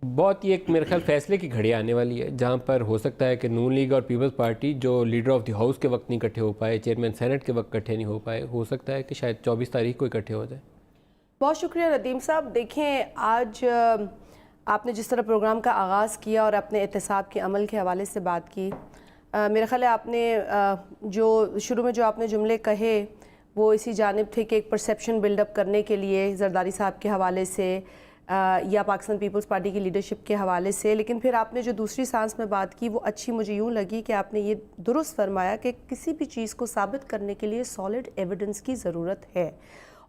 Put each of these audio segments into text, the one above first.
بہت ہی ایک میرے خیال فیصلے کی گھڑی آنے والی ہے جہاں پر ہو سکتا ہے کہ نون لیگ اور پیپلز پارٹی جو لیڈر آف دی ہاؤس کے وقت نہیں اکٹھے ہو پائے، چیئرمین سینٹ کے وقت اکٹھے نہیں ہو پائے، ہو سکتا ہے کہ شاید 24 تاریخ کو اکٹھے ہو جائے۔ بہت شکریہ ندیم صاحب۔ دیکھیں آج آپ نے جس طرح پروگرام کا آغاز کیا اور اپنے احتساب کے عمل کے حوالے سے بات کی، میرا خیال ہے آپ نے جو شروع میں جو آپ نے جملے کہے وہ اسی جانب تھے کہ ایک پرسیپشن بلڈ اپ کرنے کے لیے زرداری صاحب کے حوالے سے یا پاکستان پیپلز پارٹی کی لیڈرشپ کے حوالے سے، لیکن پھر آپ نے جو دوسری سانس میں بات کی وہ اچھی مجھے یوں لگی کہ آپ نے یہ درست فرمایا کہ کسی بھی چیز کو ثابت کرنے کے لیے سالڈ ایویڈنس کی ضرورت ہے،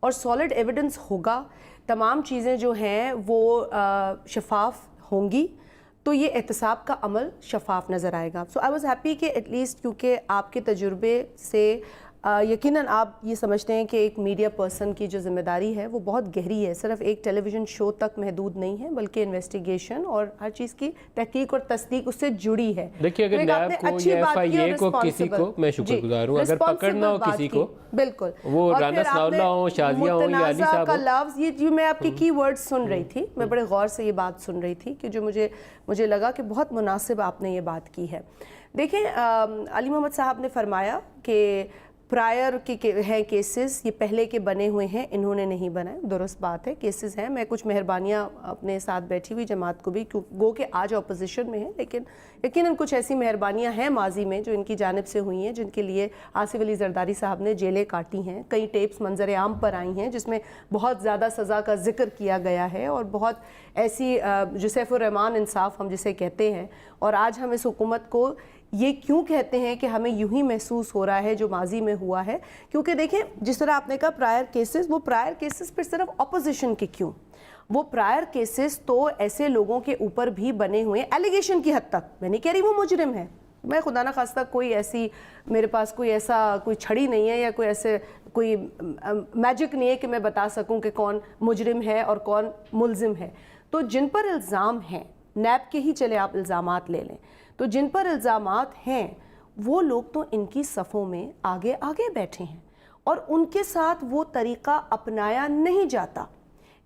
اور سالڈ ایویڈنس ہوگا، تمام چیزیں جو ہیں وہ شفاف ہوں گی تو یہ احتساب کا عمل شفاف نظر آئے گا۔ سو آئی واز ہیپی کہ ایٹ لیسٹ کیونکہ آپ کے تجربے سے یقیناً آپ یہ سمجھتے ہیں کہ ایک میڈیا پرسن کی جو ذمہ داری ہے وہ بہت گہری ہے، صرف ایک ٹیلی ویژن شو تک محدود نہیں ہے بلکہ انویسٹیگیشن اور ہر چیز کی تحقیق اور تصدیق اس سے جڑی ہے۔ دیکھیے اگر نیب کو یا ایف آئی اے کو کسی کو، میں شکر گزار ہوں، اگر پکڑنا ہو کسی کو، بالکل، وہ رانا ثناءاللہ ہوں، شازیہ ہوں یا علی صاحب کا لفظ، یہ میں آپ کی کی ورڈ سن رہی تھی، میں بڑے غور سے یہ بات سن رہی تھی کہ جو مجھے لگا کہ بہت مناسب آپ نے یہ بات کی ہے۔ دیکھیں علی محمد صاحب نے فرمایا کہ پرائر کے ہیں کیسز، یہ پہلے کے بنے ہوئے ہیں، انہوں نے نہیں بنائے، درست بات ہے، کیسز ہیں۔ میں کچھ مہربانیاں اپنے ساتھ بیٹھی ہوئی جماعت کو بھی، گو کہ آج اپوزیشن میں ہیں، لیکن یقیناً کچھ ایسی مہربانیاں ہیں ماضی میں جو ان کی جانب سے ہوئی ہیں جن کے لیے آصف علی زرداری صاحب نے جیلیں کاٹی ہیں، کئی ٹیپس منظر عام پر آئی ہیں جس میں بہت زیادہ سزا کا ذکر کیا گیا ہے، اور بہت ایسی جو سیف الرحمان انصاف ہم جسے کہتے ہیں، اور آج ہم اس حکومت کو یہ کیوں کہتے ہیں کہ ہمیں یوں ہی محسوس ہو رہا ہے جو ماضی میں ہوا ہے، کیونکہ دیکھیں جس طرح آپ نے کہا پرائر کیسز، وہ پرائر کیسز پھر صرف اپوزیشن کے کیوں، وہ پرائر کیسز تو ایسے لوگوں کے اوپر بھی بنے ہوئے ایلیگیشن کی حد تک، میں نہیں کہہ رہی وہ مجرم ہے، میں خدا نہ خواستہ کوئی ایسی میرے پاس کوئی چھڑی نہیں ہے یا کوئی میجک نہیں ہے کہ میں بتا سکوں کہ کون مجرم ہے اور کون ملزم ہے، تو جن پر الزام ہیں، نیب کے ہی چلے آپ الزامات لے لیں، تو جن پر الزامات ہیں وہ لوگ تو ان کی صفوں میں آگے بیٹھے ہیں اور ان کے ساتھ وہ طریقہ اپنایا نہیں جاتا۔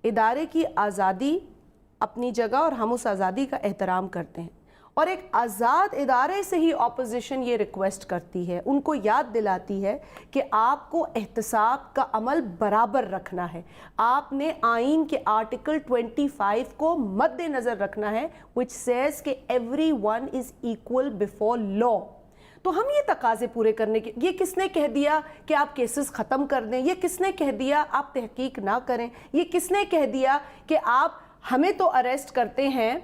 ادارے کی آزادی اپنی جگہ اور ہم اس آزادی کا احترام کرتے ہیں، اور ایک آزاد ادارے سے ہی اپوزیشن یہ ریکویسٹ کرتی ہے، ان کو یاد دلاتی ہے کہ آپ کو احتساب کا عمل برابر رکھنا ہے، آپ نے آئین کے آرٹیکل 25 کو مد نظر رکھنا ہے which says کہ everyone is equal before law۔ تو ہم یہ تقاضے پورے کرنے کے، یہ کس نے کہہ دیا کہ آپ کیسز ختم کر دیں، یہ کس نے کہہ دیا آپ تحقیق نہ کریں، یہ کس نے کہہ دیا کہ آپ ہمیں تو اریسٹ کرتے ہیں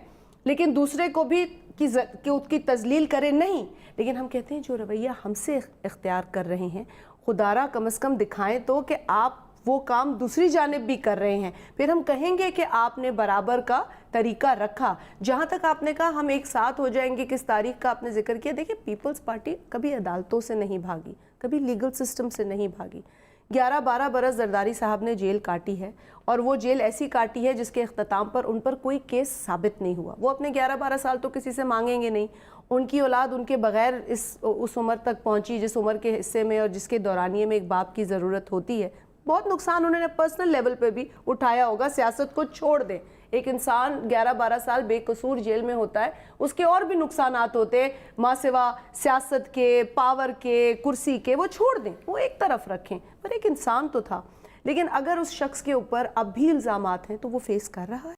لیکن دوسرے کو بھی کہ اس کی تذلیل کریں، نہیں، لیکن ہم کہتے ہیں جو رویہ ہم سے اختیار کر رہے ہیں خدا را کم از کم دکھائیں تو کہ آپ وہ کام دوسری جانب بھی کر رہے ہیں، پھر ہم کہیں گے کہ آپ نے برابر کا طریقہ رکھا۔ جہاں تک آپ نے کہا ہم ایک ساتھ ہو جائیں گے، کس تاریخ کا آپ نے ذکر کیا، دیکھیں پیپلز پارٹی کبھی عدالتوں سے نہیں بھاگی، کبھی لیگل سسٹم سے نہیں بھاگی۔ 11-12 برس زرداری صاحب نے جیل کاٹی ہے، اور وہ جیل ایسی کاٹی ہے جس کے اختتام پر ان پر کوئی کیس ثابت نہیں ہوا، وہ اپنے 11-12 سال تو کسی سے مانگیں گے نہیں، ان کی اولاد ان کے بغیر اس عمر تک پہنچی جس عمر کے حصے میں اور جس کے دورانیے میں ایک باپ کی ضرورت ہوتی ہے، بہت نقصان انہوں نے پرسنل لیول پہ بھی اٹھایا ہوگا، سیاست کو چھوڑ دیں، ایک انسان 11-12 سال بے قصور جیل میں ہوتا ہے، اس کے اور بھی نقصانات ہوتے ہیں ماں سوا سیاست کے، پاور کے، کرسی کے، وہ چھوڑ دیں، وہ ایک طرف رکھیں، پر ایک انسان تو تھا، لیکن اگر اس شخص کے اوپر اب بھی الزامات ہیں تو وہ فیس کر رہا ہے۔